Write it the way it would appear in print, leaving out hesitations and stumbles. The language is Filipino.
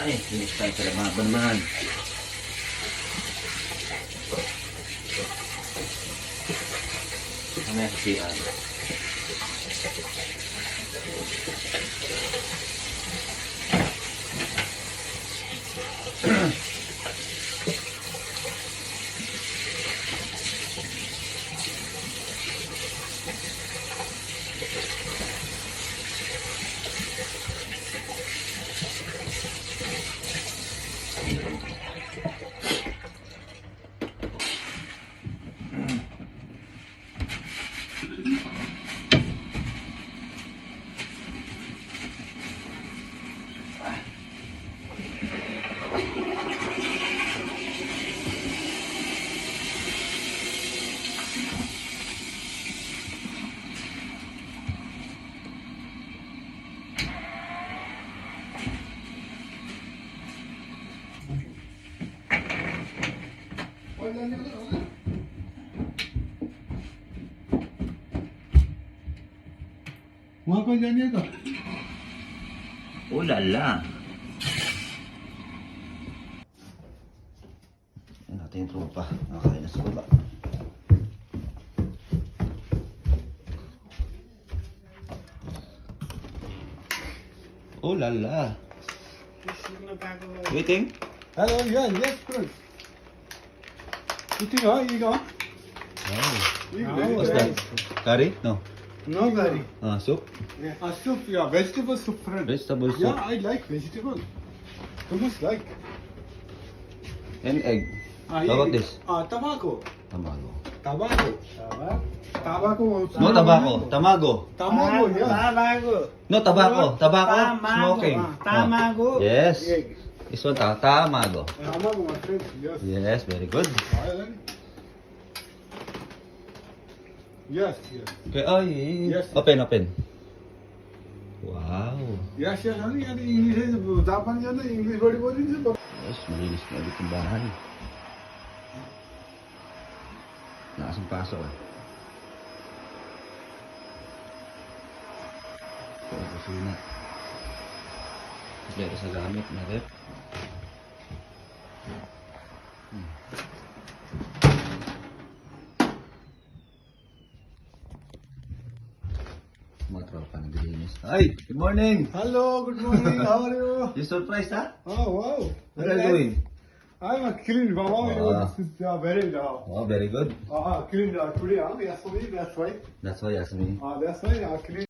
Ay, finish tayo sa lababan naman. Mamaya sa CR. वहाँ पर जाने का Oh lala. Yan natin yung tropa. Nakakain na sa baba. Oh lala. Waiting? Hello yes yes friend इतनी हो ये का Oh. What's that? Curry? No. No curry Soup? soup yeah vegetable soup friend Vegetable soup? yeah I like vegetable too much like And egg. How about this? tobacco Tamago. tobacco tobacco No tobacco. Tamago. tamago yeah Tamago. No tobacco. Tobacco. Tamago. Smoking. Tamago. Oh. Yes. egg This one tamago. tamago my friend yes Yes, very good. yes yes Okay, ay. Yes. Open, open. Wow. yes yes honey यार इंग्लिश है जापान जाना इंग्लिश बड़ी बोली थी Yes, malinis na ulit yung bahay. Nakasang pasok eh. Ito ang kusina. Dito sa gamit na rep. Mga tropa naglilinis. Ay! Good morning! hello good morning how are you You surprised ha? oh wow What are you doing? I'm a clean mama this is very Oh, very good. clean today yes for me that's right That's why Yasmin. that's why clean